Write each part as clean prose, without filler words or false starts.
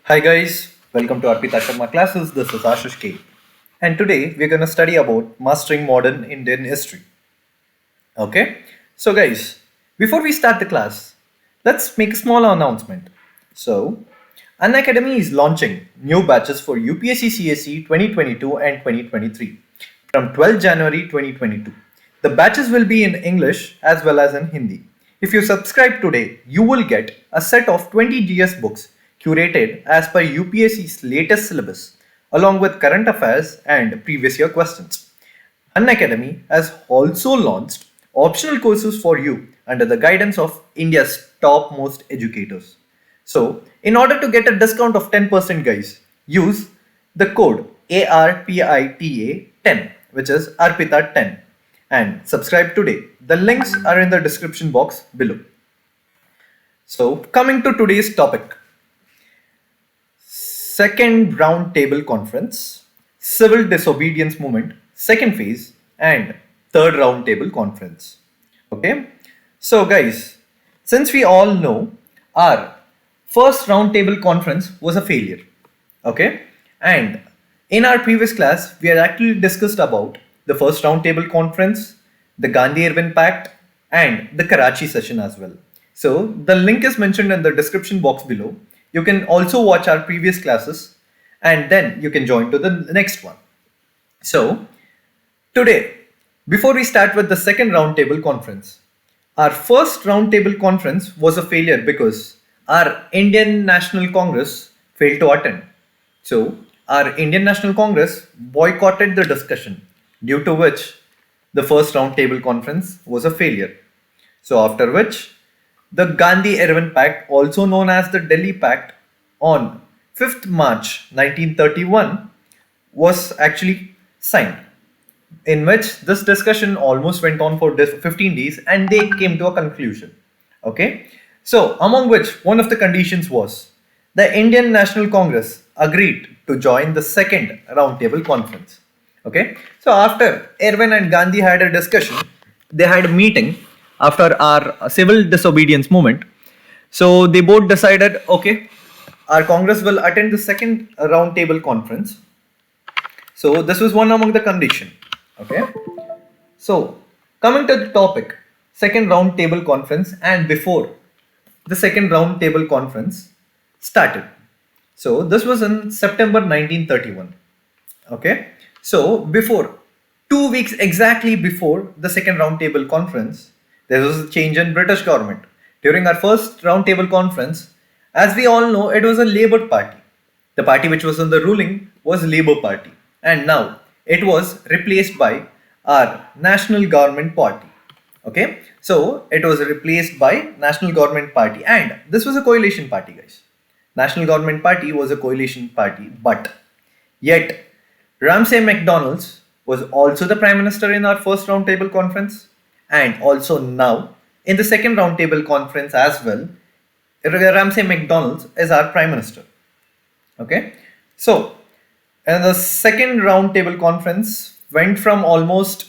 Hi guys, welcome to Arpita Sharma classes. This is Ashish K. And today we're going to study about mastering modern Indian history. Okay? So guys, before we start the class, let's make a small announcement. So, Unacademy is launching new batches for UPSC CSE 2022 and 2023 from 12 January 2022. The batches will be in English as well as in Hindi. If you subscribe today, you will get a set of 20 GS books curated as per UPSC's latest syllabus, along with current affairs and previous year questions. Unacademy has also launched optional courses for you under the guidance of India's topmost educators. So, in order to get a discount of 10%, guys, use the code ARPITA 10, which is Arpita 10, and subscribe today. The links are in the description box below. So, coming to today's topic, second round table conference, civil disobedience movement, second phase, and third round table conference. Okay, so guys, since we all know our first round table conference was a failure. Okay, and in our previous class, we had actually discussed about the first round table conference, the Gandhi Irwin Pact, and the Karachi session as well. So the link is mentioned in the description box below. You can also watch our previous classes and then you can join to the next one. So today, before we start with the second roundtable conference, our first roundtable conference was a failure because our Indian National Congress failed to attend. So our Indian National Congress boycotted the discussion, due to which the first roundtable conference was a failure. So after which the Gandhi Irwin Pact, also known as the Delhi Pact, on 5th March 1931 was actually signed, in which this discussion almost went on for 15 days and they came to a conclusion. Okay, so among which one of the conditions was the Indian National Congress agreed to join the second roundtable conference. Okay, so after Irwin and Gandhi had a discussion, they had a meeting after our civil disobedience movement. So they both decided, okay, our Congress will attend the second roundtable conference. So this was one among the condition. Okay. So coming to the topic, second roundtable conference, and before the second roundtable conference started. So this was in September 1931. Okay. So before 2 weeks exactly before the second roundtable conference, there was a change in British government. During our first roundtable conference, as we all know, it was a Labour Party. The party which was on the ruling was Labour Party, and now it was replaced by our National Government Party. Okay, so it was replaced by National Government Party, and this was a coalition party, guys. National Government Party was a coalition party, but yet Ramsay MacDonald was also the Prime Minister in our first roundtable conference, and also now in the second roundtable conference as well. Ramsay MacDonald is our Prime Minister. Okay, so and the second roundtable conference went from almost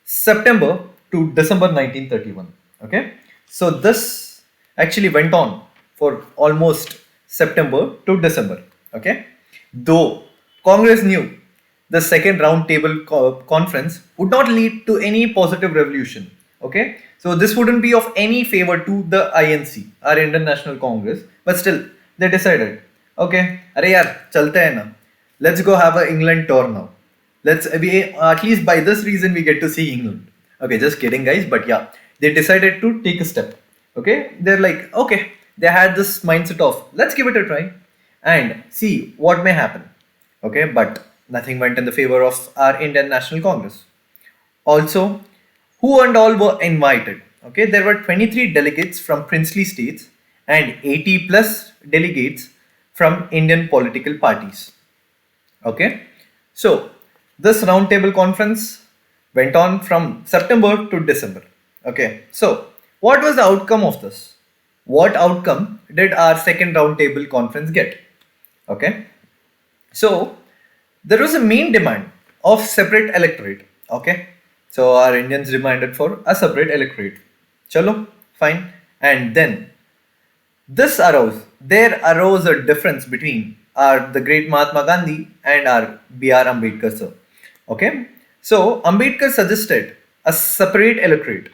September to December 1931. Okay, so this actually went on for almost September to December. Okay, though Congress knew the second roundtable conference would not lead to any positive revolution. Okay, so this wouldn't be of any favor to the INC, our Indian National Congress, but still they decided, okay, अरे यार चलते हैं ना, let's go have a England tour now. Let's be at least by this reason we get to see England. Okay, just kidding, guys, but yeah, they decided to take a step. Okay, they're like, okay, they had this mindset of let's give it a try and see what may happen. Okay, but nothing went in the favor of our Indian National Congress. Also, who and all were invited? Okay, there were 23 delegates from princely states and 80 plus delegates from Indian political parties. Okay, so this roundtable conference went on from September to December. Okay, so what was the outcome of this? What outcome did our second roundtable conference get? Okay, so there was a main demand of separate electorate. Okay, so our Indians demanded for a separate electorate. Chalo, fine. And then there arose a difference between are the great Mahatma Gandhi and our B.R. Ambedkar sir. Okay, so Ambedkar suggested a separate electorate.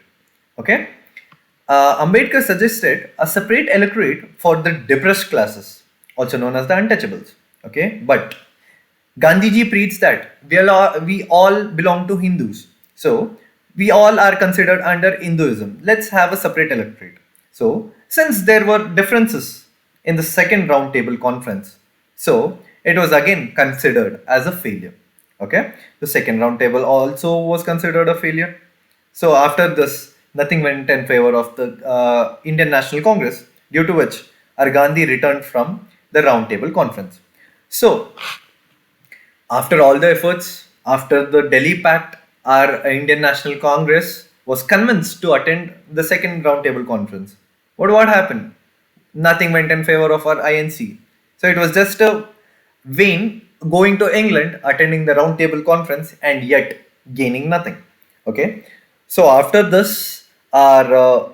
Okay, Ambedkar suggested a separate electorate for the depressed classes, also known as the untouchables. Okay, but Gandhiji preached that we all belong to Hindus. So we all are considered under Hinduism. Let's have a separate electorate. So since there were differences in the second roundtable conference, so it was again considered as a failure. Okay, the second roundtable also was considered a failure. So after this, nothing went in favor of the Indian National Congress, due to which our Gandhi returned from the roundtable conference. So after all the efforts, after the Delhi Pact, our Indian National Congress was convinced to attend the second roundtable conference. What happened? Nothing went in favor of our INC. So it was just a vain going to England, attending the roundtable conference, and yet gaining nothing. Okay. So after this, our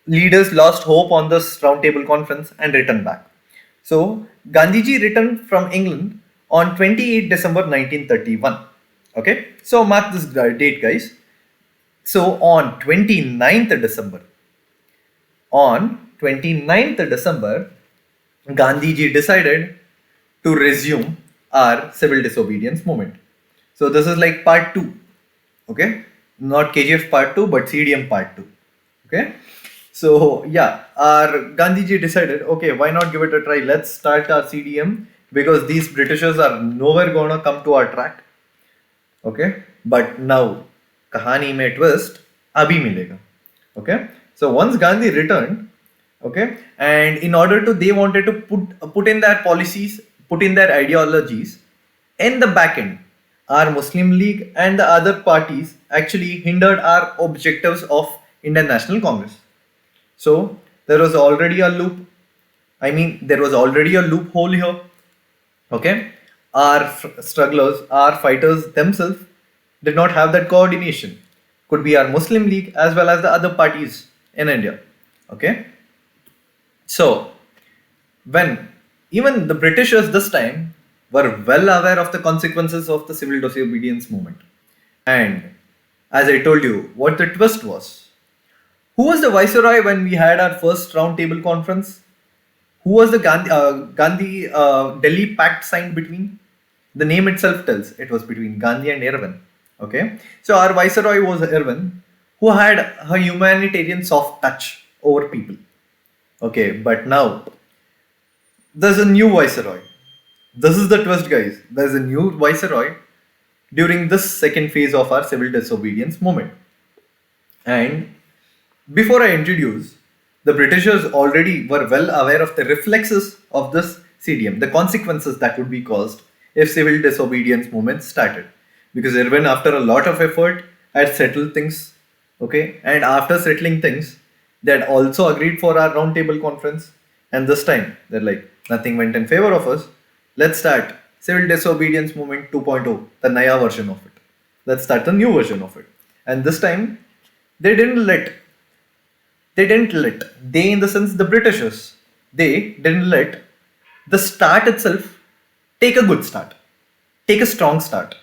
leaders lost hope on this roundtable conference and returned back. So Gandhiji returned from England on 28 December 1931. Okay, so mark this date, guys. So on 29th December, on 29th December, Gandhiji decided to resume our civil disobedience movement. So this is like part 2. Okay, not KGF part 2 but CDM part 2. Okay, so yeah, our Gandhiji decided, okay, why not give it a try? Let's start our CDM because these Britishers are nowhere gonna come to our track. Okay, but now kahani mein twist abhi milega. Okay, so once Gandhi returned, okay, and in order to, they wanted to put in their policies, put in their ideologies in the back end. Our Muslim League and the other parties actually hindered our objectives of Indian National Congress. So there was already a loop. I mean, there was already a loophole here. Okay, our strugglers, our fighters themselves did not have that coordination. Could be our Muslim League as well as the other parties in India. Okay, so when even the Britishers this time were well aware of the consequences of the civil disobedience movement, and as I told you, what the twist was. Who was the viceroy when we had our first roundtable conference? Who was the Gandhi Delhi Pact signed between? The name itself tells it was between Gandhi and Irwin. Okay, so our viceroy was Irwin, who had a humanitarian soft touch over people. Okay, but now there's a new viceroy. This is the twist, guys. There's a new viceroy during this second phase of our civil disobedience movement. And before I introduce, the Britishers already were well aware of the reflexes of this CDM, the consequences that would be caused if civil disobedience movement started. Because Irwin, after a lot of effort, had settled things. Okay, and after settling things, they had also agreed for our roundtable conference. And this time, they're like, nothing went in favor of us. Let's start civil disobedience movement 2.0, the Naya version of it. Let's start the new version of it. And this time, they didn't let, they in the sense the Britishers, they didn't let the start itself take a good start, take a strong start.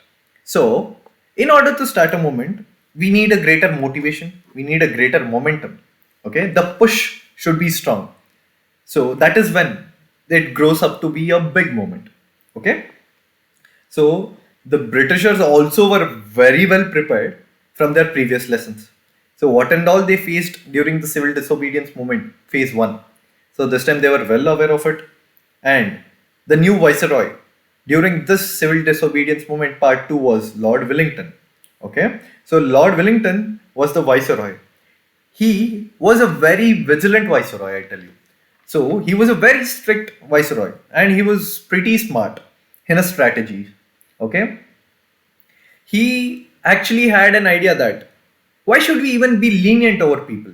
So, in order to start a movement, we need a greater motivation, we need a greater momentum. Okay, the push should be strong. So, that is when it grows up to be a big movement. Okay, so the Britishers also were very well prepared from their previous lessons. So, what and all they faced during the civil disobedience movement, phase 1. So, this time they were well aware of it. And the new viceroy during this civil disobedience movement part 2 was Lord Wellington. Okay, so Lord Wellington was the viceroy. He was a very vigilant viceroy, I tell you. So he was a very strict viceroy and he was pretty smart in his strategy. Okay, he actually had an idea that why should we even be lenient over people?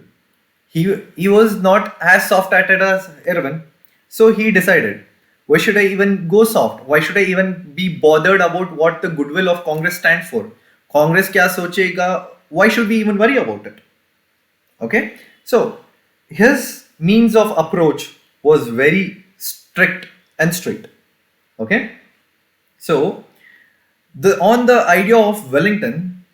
He was not as soft-hearted as Irwin, so he decided, why should I even go soft? Why should I even be bothered about what the goodwill of Congress stands for? Congress kya sochega? Why should we even worry about it? Okay, so his means of approach was very strict and straight. Okay, so on the idea of Wellington,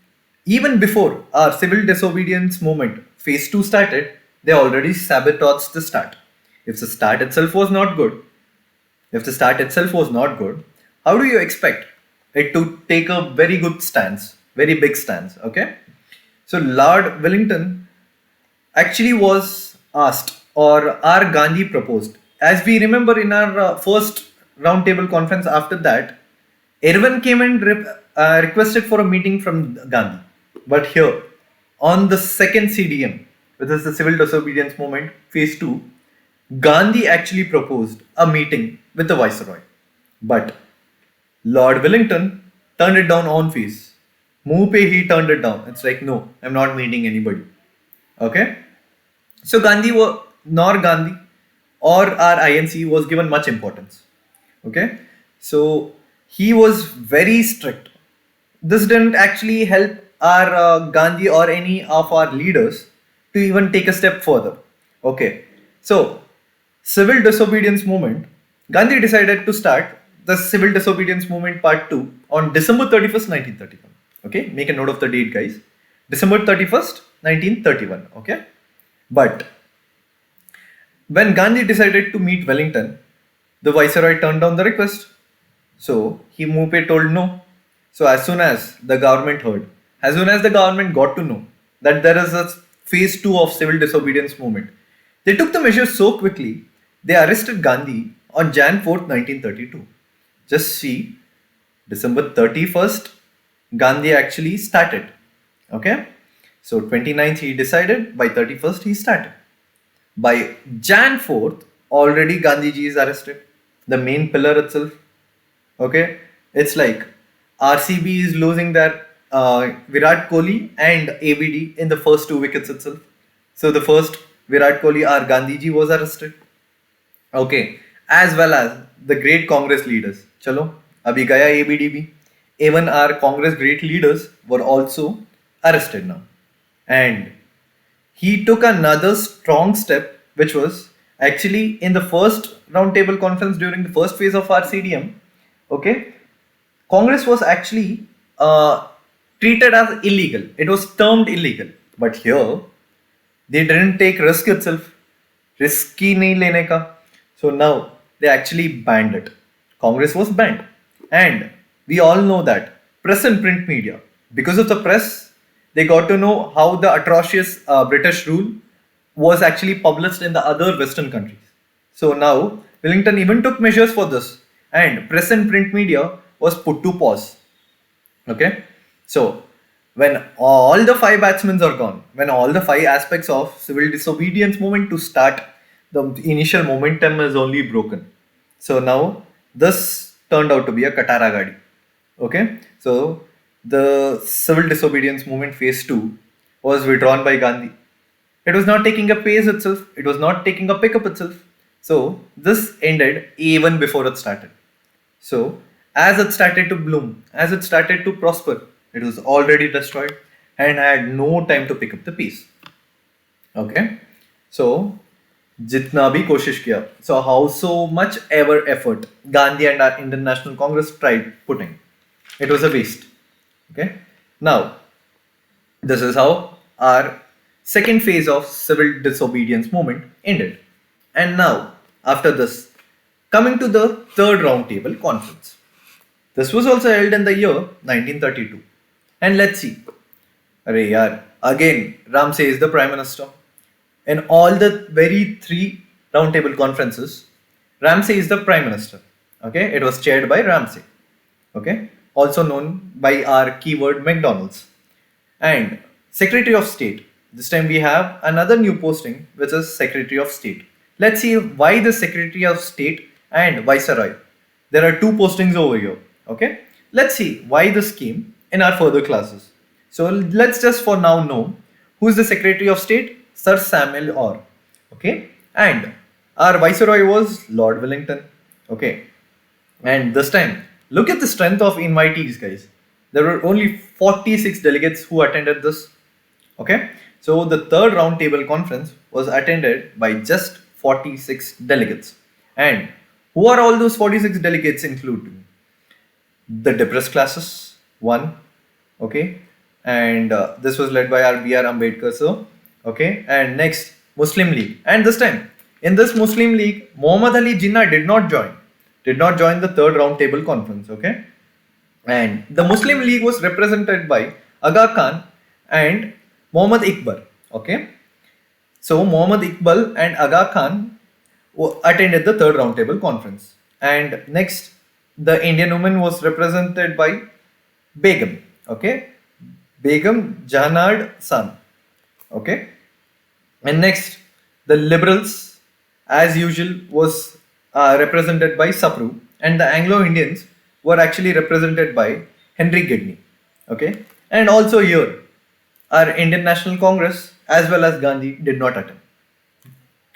even before our civil disobedience movement phase 2 started, they already sabotaged the start. If the start itself was not good, if the start itself was not good, how do you expect it to take a very good stance, very big stance? Okay, so Lord Wellington actually was asked, or R. Gandhi proposed. As we remember in our first roundtable conference after that, everyone came and requested for a meeting from Gandhi. But here, on the second CDM, which is the Civil Disobedience Movement, phase 2, Gandhi actually proposed a meeting with the Viceroy. But Lord Wellington turned it down on face. Muh pe he turned it down. It's like, no, I'm not meeting anybody. Okay? So nor Gandhi or our INC was given much importance. Okay, so he was very strict. This didn't actually help our Gandhi or any of our leaders to even take a step further. Okay, so civil disobedience movement. Gandhi decided to start the civil disobedience movement part 2 on December 31st, 1931. Okay, make a note of the date, guys. December 31st, 1931. Okay, but when Gandhi decided to meet Wellington, the viceroy turned down the request. So Mupe told no. So as soon as the government heard, as soon as the government got to know that there is a phase 2 of civil disobedience movement, they took the measures so quickly, they arrested Gandhi on Jan 4th, 1932. Just see, December 31st, Gandhi actually started. Okay? So 29th he decided, by 31st he started. By Jan 4th, already Gandhiji is arrested. The main pillar itself. Okay? It's like RCB is losing their Virat Kohli and ABD in the first 2 wickets itself. So the first Virat Kohli or Gandhiji was arrested. Okay. As well as the great Congress leaders. Chalo, abhi gaya ABD bhi. Even our Congress great leaders were also arrested now. And he took another strong step, which was actually in the first roundtable conference during the first phase of our CDM. Okay, Congress was actually treated as illegal. It was termed illegal. But here, they didn't take risk itself. Risky nahi lene ka. So now they actually banned it. Congress was banned. And we all know that press and print media, because of the press, they got to know how the atrocious British rule was actually published in the other Western countries. So now Wellington even took measures for this, and press and print media was put to pause. Okay, so when all the 5 batsmen are gone, when all the 5 aspects of civil disobedience movement to start, the initial momentum is only broken. So now this turned out to be a Katara Gadi. Okay, so the civil disobedience movement phase 2 was withdrawn by Gandhi. It was not taking a pace itself, it was not taking a pickup itself. So this ended even before it started. So as it started to bloom, as it started to prosper, it was already destroyed and had no time to pick up the pace. Okay, so jitna bhi koshish kiya. So how so much ever effort Gandhi and our Indian National Congress tried putting, it was a waste. Okay, now this is how our second phase of civil disobedience movement ended. And now after this, coming to the third roundtable conference. This was also held in the year 1932. And let's see. Arey yaar, again Ramsay is the prime minister. In all the very 3 roundtable conferences, Ramsay is the prime minister. Okay, it was chaired by Ramsay. Okay, also known by our keyword McDonald's. And Secretary of State. This time we have another new posting, which is Secretary of State. Let's see why the Secretary of State and Viceroy. There are 2 postings over here. Okay, let's see why this came in our further classes. So let's just for now know who is the Secretary of State, Sir Samuel Orr. Okay, and our Viceroy was Lord Wellington. Okay, and this time look at the strength of invitees, guys. There were only 46 delegates who attended this. Okay, so the third roundtable conference was attended by just 46 delegates. And Who are all those 46 delegates including? The depressed classes, one, okay, and this was led by our B.R. Ambedkar sir, okay, and next Muslim League, and this time in this Muslim League, Muhammad Ali Jinnah did not join the third round table conference, okay, and the Muslim League was represented by Aga Khan and Muhammad Iqbal, okay. So Muhammad Iqbal and Aga Khan attended the third roundtable conference. And next, the Indian woman was represented by Begum, okay, Begum Jahanard San, okay. And next, the liberals, as usual, was represented by Sapru, and the Anglo-Indians were actually represented by Henry Gidney, okay. And also here, our Indian National Congress as well as Gandhi did not attend.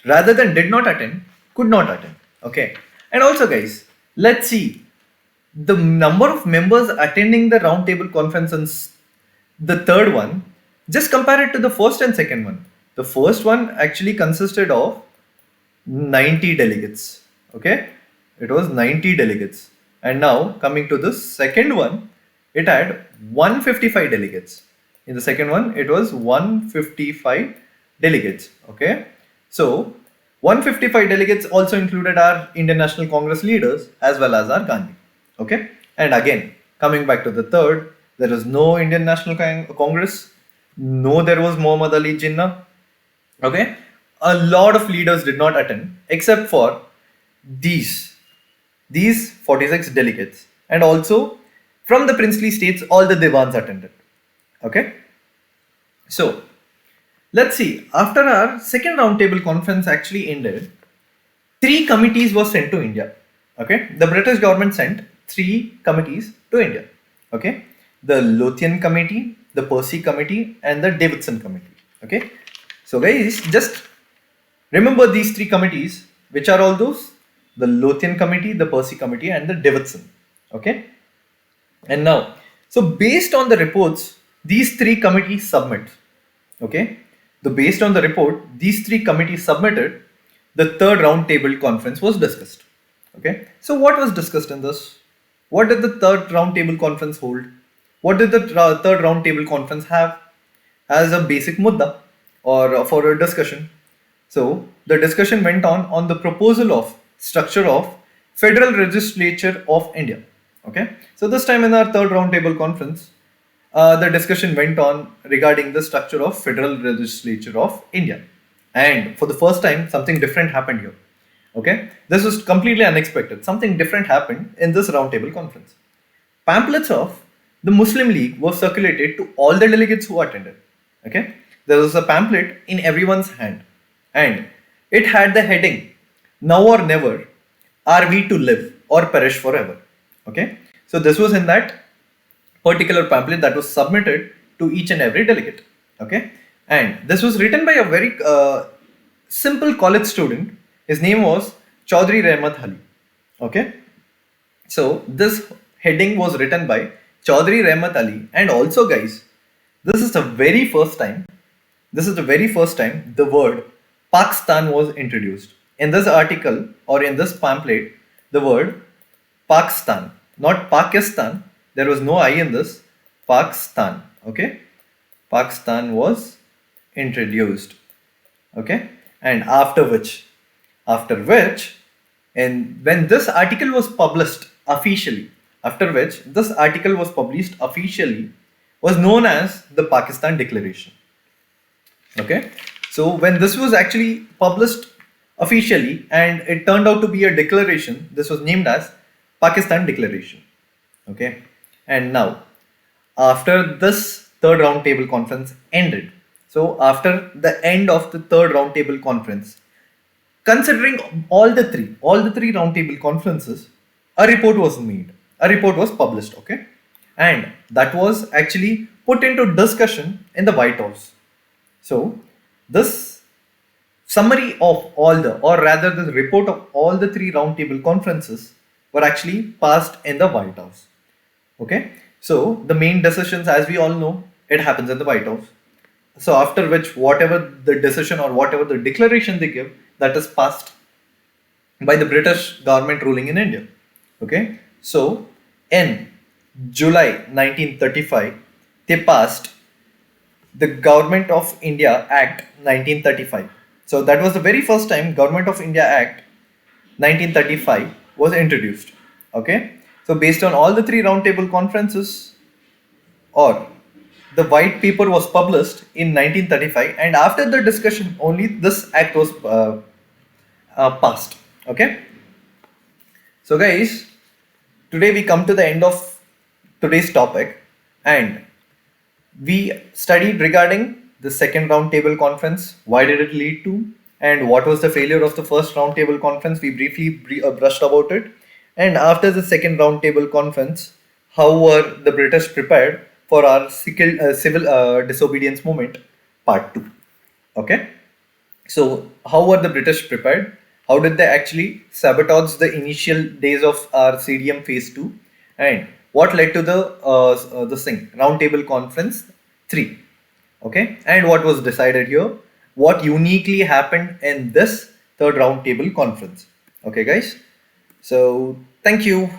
Rather than did not attend, could not attend. Okay. And also, guys, let's see the number of members attending the roundtable conference and the third one. Just compare it to the first and second one. The first one actually consisted of 90 delegates. Okay. It was 90 delegates. And now coming to the second one, it had 155 delegates. In the second one, it was 155 delegates. Okay. So 155 delegates also included our Indian National Congress leaders as well as our Gandhi. Okay. And again, coming back to the third, there was no Indian National Congress. No, there was Muhammad Ali Jinnah. Okay. A lot of leaders did not attend except for these 46 delegates. And also from the princely states, all the Diwans attended. Okay. So let's see, after our second roundtable conference actually ended, 3 committees were sent to India. Okay. The British government sent 3 committees to India. Okay. The Lothian Committee, the Percy Committee, and the Davidson Committee. Okay. So guys, just remember these 3 committees. Which are all those? The Lothian Committee, the Percy Committee, and the Davidson. Okay. And now, so based on the reports, these 3 committees submit. Okay. Based on the report, these 3 committees submitted, the third roundtable conference was discussed. Okay. So what was discussed in this? What did the third roundtable conference hold? What did the third roundtable conference have as a basic mudda or for a discussion? So the discussion went on the proposal of structure of Federal Legislature of India. Okay. So this time in our third roundtable conference, the discussion went on regarding the structure of Federal Legislature of India. And for the first time, something different happened here. Okay. This was completely unexpected. Something different happened in this roundtable conference. Pamphlets of the Muslim League were circulated to all the delegates who attended. Okay. There was a pamphlet in everyone's hand. And it had the heading, "Now or never are we to live or perish forever." Okay. So this was in that particular pamphlet that was submitted to each and every delegate. Okay. And this was written by a very simple college student. His name was Chaudhry Rehmat Ali. Okay. So this heading was written by Chaudhry Rehmat Ali. And also, guys, this is the very first time the word Pakistan was introduced. In this article or in this pamphlet, the word Pakistan, not Pakistan, there was no I in this, Pakistan. Okay. Pakistan was introduced. Okay. And after which, and when this article was published officially, was known as the Pakistan Declaration. Okay. So when this was actually published officially and it turned out to be a declaration, this was named as Pakistan Declaration. Okay. And now, after this third roundtable conference ended, so after the end of the third roundtable conference, considering all the three roundtable conferences, a report was made. A report was published. Okay. And that was actually put into discussion in the White House. So this summary of the report of all the 3 roundtable conferences were actually passed in the White House. Okay. So the main decisions, as we all know, it happens in the White House. So after which, whatever the decision or whatever the declaration they give, that is passed by the British government ruling in India. Okay, so in July 1935, they passed the Government of India Act 1935. So that was the very first time Government of India Act 1935 was introduced. Okay, so based on all the three roundtable conferences, or the white paper was published in 1935, and after the discussion only this act was passed. Okay, so guys, today we come to the end of today's topic, and we studied regarding the second roundtable conference, why did it lead to, and what was the failure of the first roundtable conference. We briefly brushed about it. And after the second roundtable conference, how were the British prepared for our civil disobedience movement, part 2. Okay. So, how were the British prepared? How did they actually sabotage the initial days of our CDM phase 2? And what led to the roundtable conference 3? Okay, and what was decided here? What uniquely happened in this third roundtable conference? Okay, guys. So, thank you.